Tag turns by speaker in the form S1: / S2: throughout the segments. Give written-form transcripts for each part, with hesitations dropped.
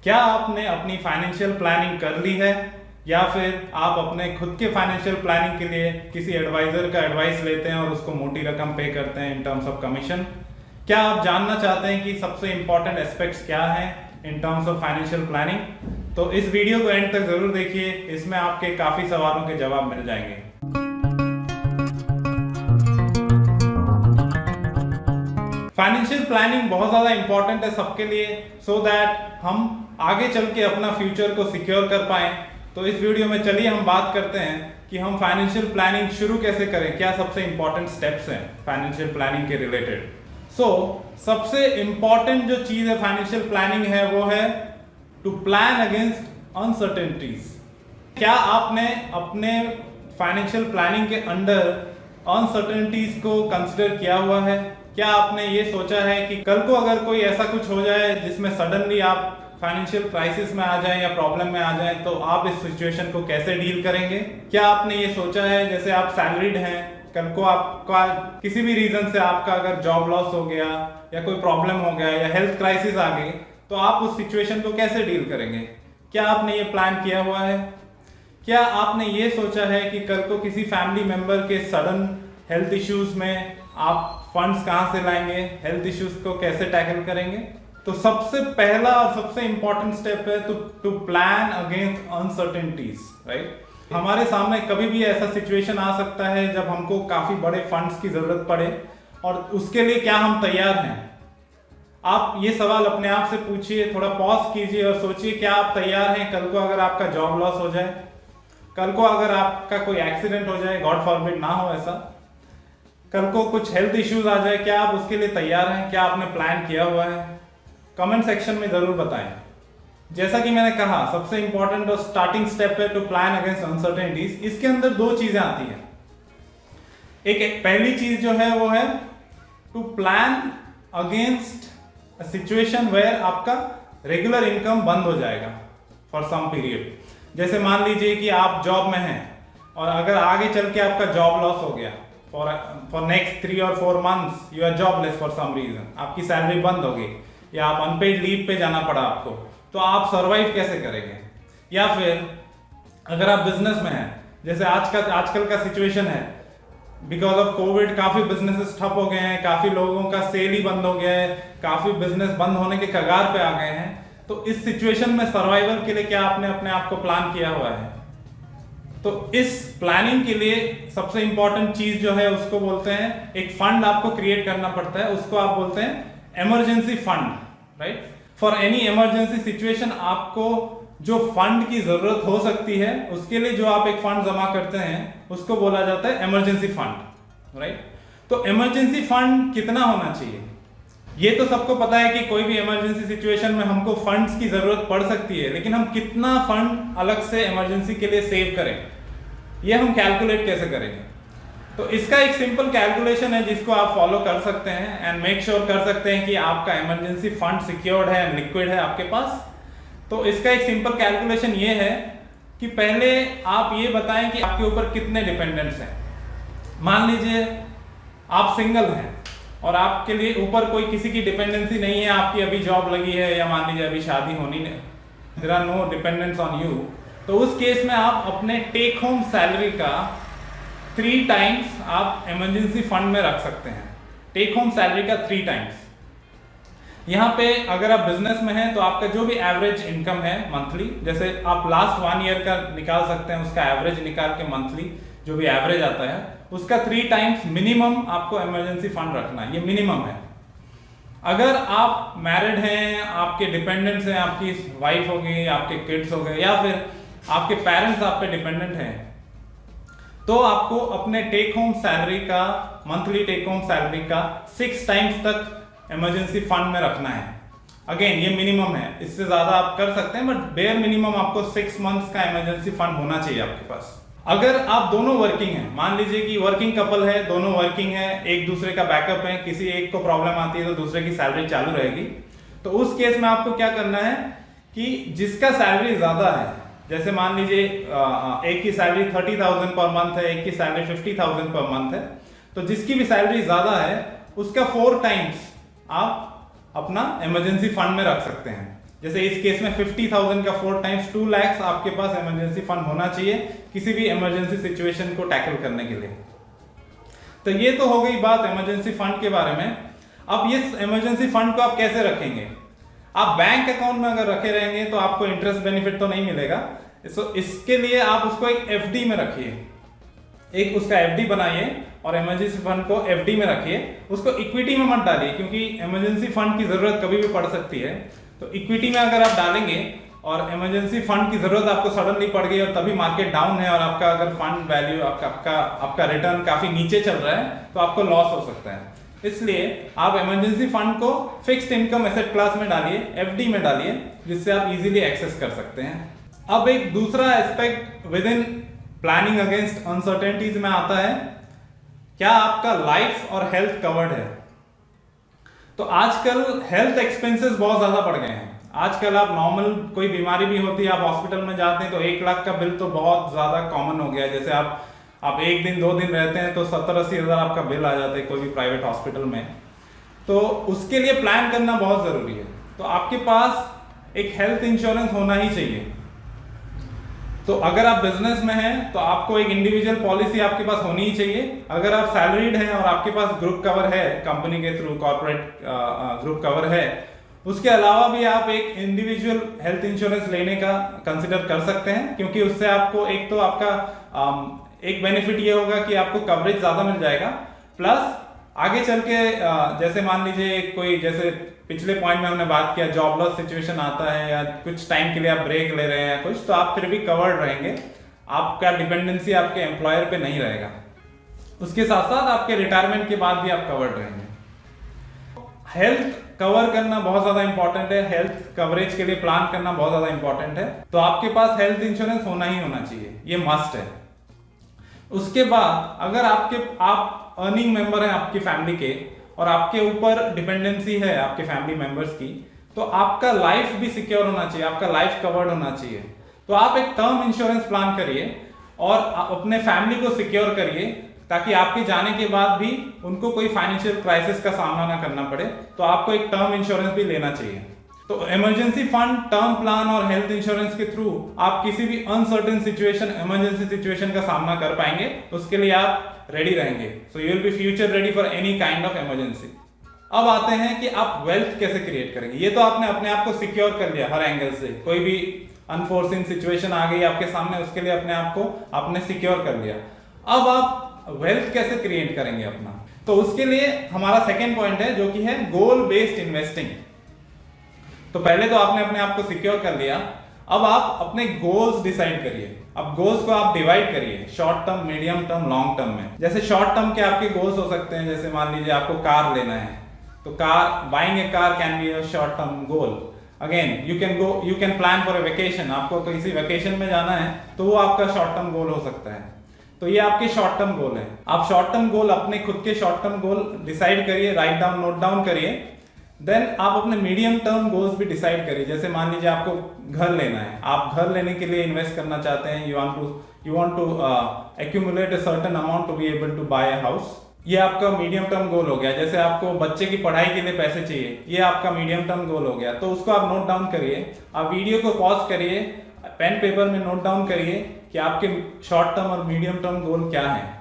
S1: क्या आपने अपनी फाइनेंशियल प्लानिंग कर ली है या फिर आप अपने खुद के फाइनेंशियल प्लानिंग के लिए किसी एडवाइजर का एडवाइस लेते हैं और उसको मोटी रकम पे करते हैं इन टर्म्स ऑफ कमीशन? क्या आप जानना चाहते हैं कि सबसे इंपॉर्टेंट एस्पेक्ट्स क्या हैं in terms of financial planning? तो इस वीडियो को एंड तक जरूर देखिए, इसमें आपके काफी सवालों के जवाब मिल जाएंगे। फाइनेंशियल प्लानिंग बहुत ज़्यादा इंपॉर्टेंट है सबके लिए, सो दैट हम आगे चल के अपना फ्यूचर को सिक्योर कर पाएं। तो इस वीडियो में चलिए हम बात करते हैं कि हम फाइनेंशियल प्लानिंग शुरू कैसे करें, क्या सबसे इंपॉर्टेंट स्टेप्स हैं फाइनेंशियल प्लानिंग के रिलेटेड। सबसे इंपॉर्टेंट जो चीज़ है फाइनेंशियल प्लानिंग है वो है टू प्लान अगेंस्ट अनसर्टेनिटीज। क्या आपने अपने फाइनेंशियल प्लानिंग के अंडर अनसर्टेनिटीज को कंसिडर किया हुआ है? क्या आपने ये सोचा है कि कल को अगर कोई ऐसा कुछ हो जाए जिसमें सडनली आप फाइनेंशियल क्राइसिस में आ जाएं या प्रॉब्लम में आ जाएं, तो आप इस सिचुएशन को कैसे डील करेंगे? क्या आपने ये सोचा है जैसे आप सैलरीड हैं, कल को आपका किसी भी रीजन से आपका अगर जॉब लॉस हो गया या कोई प्रॉब्लम हो गया या हेल्थ क्राइसिस आ गई, तो आप उस सिचुएशन को कैसे डील करेंगे? क्या आपने ये प्लान किया हुआ है? क्या आपने ये सोचा है कि कल को किसी फैमिली मेंबर के सडन हेल्थ इश्यूज में आप फंड्स कहाँ से लाएंगे, हेल्थ इश्यूज को कैसे टैकल करेंगे? तो सबसे पहला और सबसे इंपॉर्टेंट स्टेप है to plan against uncertainties, right? हमारे सामने कभी भी ऐसा सिचुएशन आ सकता है जब हमको काफी बड़े फंड्स की जरूरत पड़े, और उसके लिए क्या हम तैयार हैं? आप ये सवाल अपने आप से पूछिए, थोड़ा पॉज कीजिए और सोचिए, क्या आप तैयार हैं कल को अगर आपका जॉब लॉस हो जाए, कल को अगर आपका कोई एक्सीडेंट हो जाए, गॉड फॉरबिड ना हो ऐसा, कल को कुछ हेल्थ इश्यूज आ जाए, क्या आप उसके लिए तैयार हैं? क्या आपने प्लान किया हुआ है? कमेंट सेक्शन में जरूर बताएं। जैसा कि मैंने कहा, सबसे इंपॉर्टेंट और स्टार्टिंग स्टेप है टू प्लान अगेंस्ट अनसर्टेनिटीज। इसके अंदर दो चीजें आती हैं। एक पहली चीज जो है वो है to plan against a situation where आपका रेगुलर इनकम बंद हो जाएगा फॉर सम पीरियड। जैसे मान लीजिए कि आप जॉब में हैं और अगर आगे चल के आपका जॉब लॉस हो गया, फॉर नेक्स्ट 3 और 4 months you are jobless for some reason, आपकी सैलरी बंद हो गई या आप अनपेड लीव पे जाना पड़ा आपको, तो आप सरवाइव कैसे करेंगे? या फिर अगर आप बिजनेस में हैं, जैसे आजकल का सिचुएशन है, बिकॉज ऑफ कोविड काफी बिजनेसेस ठप हो गए हैं, काफी लोगों का सेल ही बंद हो गया है, काफी बिजनेस बंद होने के कगार पे आ गए हैं। तो इस सिचुएशन में सर्वाइवल के लिए क्या आपने अपने आप को प्लान किया हुआ है? तो इस प्लानिंग के लिए सबसे इंपॉर्टेंट चीज जो है उसको बोलते हैं, एक फंड आपको क्रिएट करना पड़ता है, उसको आप बोलते हैं emergency fund, right? For any emergency situation आपको जो फंड की जरूरत हो सकती है, उसके लिए जो आप एक फंड जमा करते हैं उसको बोला जाता है इमरजेंसी फंड, राइट? तो इमरजेंसी फंड कितना होना चाहिए? ये तो सबको पता है कि कोई भी इमरजेंसी सिचुएशन में हमको फंड्स की जरूरत पड़ सकती है, लेकिन हम कितना फंड अलग से इमरजेंसी के लिए सेव करें, ये हम कैलकुलेट कैसे करेंगे? तो इसका एक सिंपल कैलकुलेशन है जिसको आप फॉलो कर सकते हैं एंड मेक श्योर कर सकते हैं कि आपका इमरजेंसी फंड सिक्योर्ड है एंड लिक्विड है आपके पास। तो इसका एक सिंपल कैलकुलेशन ये है कि पहले आप ये बताएं कि आपके ऊपर कितने डिपेंडेंट्स हैं। मान लीजिए आप सिंगल हैं और आपके लिए ऊपर कोई किसी की डिपेंडेंसी नहीं है, आपकी अभी जॉब लगी है या मान लीजिए अभी शादी होनी नहीं, there are no dependents on you. तो उस केस में आप अपने टेक होम सैलरी का 3 टाइम्स आप इमरजेंसी फंड में रख सकते हैं। टेक होम सैलरी का 3 टाइम्स। यहाँ पे अगर आप बिजनेस में हैं तो आपका जो भी एवरेज इनकम है मंथली, जैसे आप लास्ट 1 ईयर का निकाल सकते हैं, उसका एवरेज निकाल के मंथली जो भी एवरेज आता है उसका 3 टाइम्स मिनिमम आपको इमरजेंसी फंड रखना है, ये मिनिमम है। अगर आप मैरिड हैं, आपके डिपेंडेंट्स हैं, आपकी वाइफ हो गई, आपके किड्स हो गए या फिर आपके पेरेंट्स आप पे डिपेंडेंट हैं, तो आपको अपने टेक होम सैलरी का, मंथली टेक होम सैलरी का 6 टाइम्स तक इमरजेंसी फंड में रखना है। अगेन ये मिनिमम है, इससे ज्यादा आप कर सकते हैं, बट बेयर मिनिमम आपको 6 मंथ्स का इमरजेंसी फंड होना चाहिए आपके पास। अगर आप दोनों वर्किंग हैं, मान लीजिए कि वर्किंग कपल है, दोनों वर्किंग है, एक दूसरे का बैकअप है, किसी एक को प्रॉब्लम आती है तो दूसरे की सैलरी चालू रहेगी, तो उस केस में आपको क्या करना है कि जिसका सैलरी ज्यादा है, जैसे मान लीजिए एक की सैलरी 30,000 पर मंथ है, एक की सैलरी 50,000 पर मंथ है, तो जिसकी भी सैलरी ज्यादा है उसका 4 टाइम्स आप अपना इमरजेंसी फंड में रख सकते हैं। जैसे इस केस में 50,000 का 4 टाइम्स 2 लाख आपके पास इमरजेंसी फंड होना चाहिए किसी भी इमरजेंसी सिचुएशन को टैकल करने के लिए। तो ये तो हो गई बात इमरजेंसी फंड के बारे में। अब ये इमरजेंसी फंड को आप कैसे रखेंगे? आप बैंक अकाउंट में अगर रखे रहेंगे तो आपको इंटरेस्ट बेनिफिट तो नहीं मिलेगा। इसके लिए आप उसको एक एफडी में रखिए, एक उसका एफडी बनाइए और इमरजेंसी फंड को एफडी में रखिए। उसको इक्विटी में मत डालिए क्योंकि इमरजेंसी फंड की जरूरत कभी भी पड़ सकती है। तो इक्विटी में अगर आप डालेंगे और इमरजेंसी फंड की जरूरत आपको सडनली पड़ गई और तभी मार्केट डाउन है और आपका अगर फंड वैल्यू आपका रिटर्न काफी नीचे चल रहा है तो आपको लॉस हो सकता है। इसलिए आप इमरजेंसी फंड को फिक्स्ड इनकम एसेट क्लास में डालिए, एफडी में डालिए, जिससे आप इजीली एक्सेस कर सकते हैं। अब एक दूसरा aspect with in planning against uncertainties में आता है, क्या आपका लाइफ और हेल्थ कवर्ड है? तो आजकल हेल्थ एक्सपेंसेस बहुत ज्यादा बढ़ गए हैं। आजकल आप नॉर्मल कोई बीमारी भी होती है, आप हॉस्पिटल में जाते हैं तो 1 लाख का बिल तो बहुत ज्यादा कॉमन हो गया है। जैसे आप 1 दिन 2 दिन रहते हैं तो 70-80 हज़ार आपका बिल आ जाता है कोई भी प्राइवेट हॉस्पिटल में। तो उसके लिए प्लान करना बहुत जरूरी है। तो आपके पास एक हेल्थ इंश्योरेंस होना ही चाहिए। तो अगर आप बिजनेस में हैं तो आपको एक इंडिविजुअल पॉलिसी आपके पास होनी ही चाहिए। अगर आप सैलरीड हैं और आपके पास ग्रुप कवर है, कंपनी के थ्रू कॉर्पोरेट ग्रुप कवर है, उसके अलावा भी आप एक इंडिविजुअल हेल्थ इंश्योरेंस लेने का कंसिडर कर सकते हैं, क्योंकि उससे आपको एक तो आपका एक बेनिफिट ये होगा कि आपको कवरेज ज्यादा मिल जाएगा, प्लस आगे चल के जैसे मान लीजिए कोई, जैसे पिछले पॉइंट में हमने बात किया, जॉब लॉस सिचुएशन आता है या कुछ टाइम के लिए आप ब्रेक ले रहे हैं या कुछ, तो आप फिर भी कवर्ड रहेंगे, आपका डिपेंडेंसी आपके एम्प्लॉयर पे नहीं रहेगा। उसके साथ साथ आपके रिटायरमेंट के बाद भी आप कवर्ड रहेंगे। हेल्थ कवर करना बहुत ज्यादा इंपॉर्टेंट है, हेल्थ कवरेज के लिए प्लान करना बहुत ज्यादा इंपॉर्टेंट है। तो आपके पास हेल्थ इंश्योरेंस होना ही होना चाहिए, ये मस्ट है। उसके बाद अगर आप अर्निंग मेंबर हैं आपकी फैमिली के और आपके ऊपर डिपेंडेंसी है आपके फैमिली मेंबर्स की, तो आपका लाइफ भी सिक्योर होना चाहिए, आपका लाइफ कवर्ड होना चाहिए। तो आप एक टर्म इंश्योरेंस प्लान करिए और अपने फैमिली को सिक्योर करिए, ताकि आपके जाने के बाद भी उनको कोई फाइनेंशियल क्राइसिस का सामना ना करना पड़े। तो आपको एक टर्म इंश्योरेंस भी लेना चाहिए। तो इमरजेंसी फंड, टर्म प्लान और हेल्थ इंश्योरेंस के थ्रू आप किसी भी अनसर्टेन सिचुएशन, इमरजेंसी सिचुएशन का सामना कर पाएंगे। उसके लिए आप रेडी रहेंगे। So you will be future ready for any kind of emergency. अब आते हैं कि आप वेल्थ कैसे क्रिएट करेंगे। ये तो आपने अपने आप को सिक्योर कर लिया हर एंगल से, कोई भी अनफोर्सिन सिचुएशन आ गई आपके सामने, उसके लिए अपने आप को आपने सिक्योर कर लिया। अब आप वेल्थ कैसे क्रिएट करेंगे अपना? तो उसके लिए हमारा सेकेंड पॉइंट है जो कि है गोल बेस्ड इन्वेस्टिंग। तो पहले तो आपने अपने आप को सिक्योर कर लिया, अब आप अपने गोल्स डिसाइड करिए। अब गोल्स को आप डिवाइड करिए short term, medium term, long term में। जैसे शॉर्ट टर्म के आपके गोल्स हो सकते हैं, जैसे मान लीजिए आपको कार लेना है, तो car, buying A car can be a short term goal. Again you can plan for a vacation, आपको किसी वेकेशन में जाना है तो वो आपका शॉर्ट टर्म गोल हो सकता है। तो ये आपके शॉर्ट टर्म गोल है। आप शॉर्ट टर्म गोल, अपने खुद के शॉर्ट टर्म गोल डिसाइड करिए, राइट डाउन, नोट डाउन करिए। देन आप अपने मीडियम टर्म गोल्स भी डिसाइड करिए। जैसे मान लीजिए आपको घर लेना है, आप घर लेने के लिए इन्वेस्ट करना चाहते हैं, you want to accumulate a certain amount to be able to buy a house. ये आपका मीडियम टर्म गोल हो गया। जैसे आपको बच्चे की पढ़ाई के लिए पैसे चाहिए, ये आपका मीडियम टर्म गोल हो गया। तो उसको आप नोट डाउन करिए। आप वीडियो को पॉज करिए, पेन पेपर में नोट डाउन करिए कि आपके शॉर्ट टर्म और मीडियम टर्म गोल क्या है।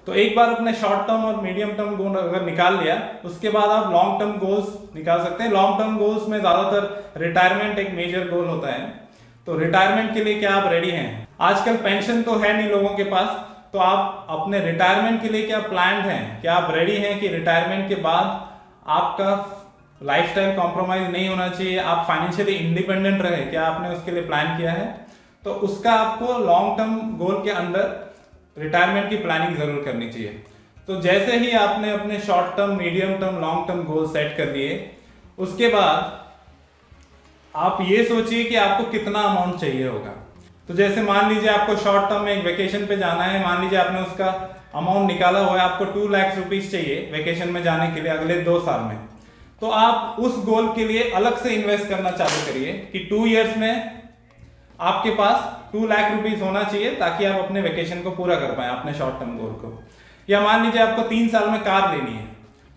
S1: तो एक बार अपने शॉर्ट टर्म और मीडियम टर्म गोल अगर निकाल लिया, उसके बाद आप लॉन्ग टर्म गोल्स निकाल सकते हैं। लॉन्ग टर्म गोल्स में ज्यादातर रिटायरमेंट एक मेजर गोल होता है। तो रिटायरमेंट के लिए क्या आप रेडी हैं? आजकल पेंशन तो है नहीं लोगों के पास, तो आप अपने रिटायरमेंट के लिए क्या प्लान हैं? क्या आप रेडी हैं कि रिटायरमेंट के बाद आपका लाइफस्टाइल कॉम्प्रोमाइज नहीं होना चाहिए, आप फाइनेंशियली इंडिपेंडेंट रहे? क्या आपने उसके लिए प्लान किया है? तो उसका आपको लॉन्ग टर्म गोल के अंदर रिटायरमेंट की प्लानिंग जरूर करनी चाहिए। तो जैसे ही आपने अपने short term, medium term, long term goal set कर लिए, उसके बाद आप ये सोचिए कि आपको कितना अमाउंट चाहिए होगा। तो जैसे मान लीजिए आपको शॉर्ट टर्म में एक वेकेशन पे जाना है, मान लीजिए आपने उसका अमाउंट निकाला हुआ है, आपको 2 लाख रुपीज चाहिए वेकेशन में जाने के लिए अगले 2 साल में। तो आप उस गोल के लिए अलग से इन्वेस्ट करना चालू करिए कि 2 इयर्स में आपके पास 2 लाख रुपीज होना चाहिए, ताकि आप अपने वेकेशन को पूरा कर पाए, अपने शॉर्ट टर्म गोल को। या मान लीजिए आपको 3 साल में कार लेनी है,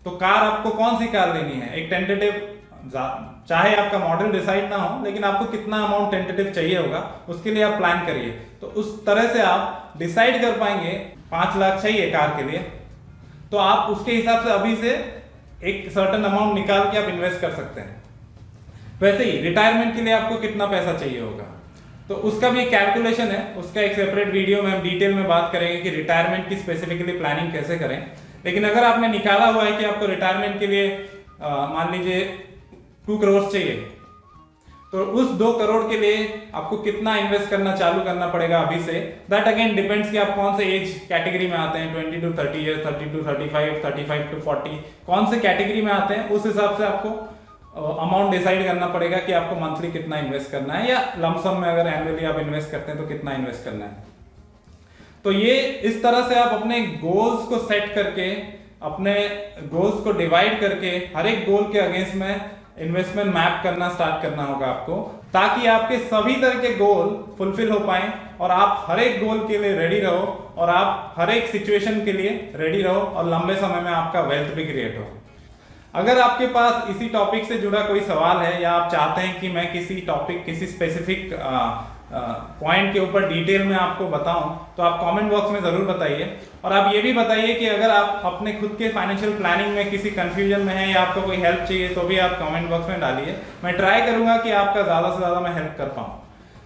S1: तो कार आपको कौन सी कार लेनी है? एक टेंटेटिव चाहे आपका मॉडल डिसाइड ना हो, लेकिन आपको कितना अमाउंट टेंटेटिव चाहिए होगा उसके लिए आप प्लान करिए। तो उस तरह से आप डिसाइड कर पाएंगे 5 लाख चाहिए कार के लिए, तो आप उसके हिसाब से अभी से एक सर्टेन अमाउंट निकाल के आप इन्वेस्ट कर सकते हैं। वैसे ही रिटायरमेंट के लिए आपको कितना पैसा चाहिए होगा, तो उसका भी एक कैलकुलेशन है, उसका एक सेपरेट वीडियो में हम डिटेल में बात करेंगे कि रिटायरमेंट की स्पेसिफिकली प्लानिंग कैसे करें। लेकिन अगर आपने निकाला हुआ है कि आपको रिटायरमेंट के लिए मान लीजिए 2 करोड़ चाहिए, तो उस 2 करोड़ के लिए आपको कितना इन्वेस्ट करना चालू करना पड़ेगा अभी से, दैट अगेन डिपेंड्स कि आप कौन से एज कैटेगरी में आते हैं, 20 to 30 ईयर्स, 30 to 35, 35 to 40, कौन से कैटेगरी में आते हैं, उस हिसाब से आपको अमाउंट डिसाइड करना पड़ेगा कि आपको मंथली कितना इन्वेस्ट करना है, या लमसम में अगर एनुअली आप इन्वेस्ट करते हैं तो कितना इन्वेस्ट करना है। तो ये इस तरह से आप अपने गोल्स को सेट करके, अपने गोल्स को डिवाइड करके, हर एक गोल के अगेंस्ट में इन्वेस्टमेंट मैप करना स्टार्ट करना होगा आपको, ताकि आपके सभी तरह के गोल फुलफिल हो पाए और आप हर एक गोल के लिए रेडी रहो और आप हर एक सिचुएशन के लिए रेडी रहो और लंबे समय में आपका वेल्थ भी क्रिएट हो। अगर आपके पास इसी टॉपिक से जुड़ा कोई सवाल है, या आप चाहते हैं कि मैं किसी टॉपिक, किसी स्पेसिफिक पॉइंट के ऊपर डिटेल में आपको बताऊं, तो आप कमेंट बॉक्स में जरूर बताइए। और आप ये भी बताइए कि अगर आप अपने खुद के फाइनेंशियल प्लानिंग में किसी कंफ्यूजन में हैं या आपको कोई हेल्प चाहिए, तो भी आप कमेंट बॉक्स में डालिए। मैं ट्राई करूंगा कि आपका ज़्यादा से ज़्यादा मैं हेल्प कर पाऊँ।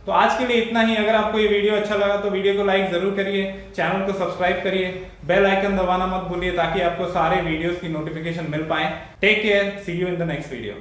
S1: तो आज के लिए इतना ही। अगर आपको ये वीडियो अच्छा लगा तो वीडियो को लाइक जरूर करिए, चैनल को सब्सक्राइब करिए, बेल आइकन दबाना मत भूलिए ताकि आपको सारे वीडियोस की नोटिफिकेशन मिल पाए। Take care, see you in the next video.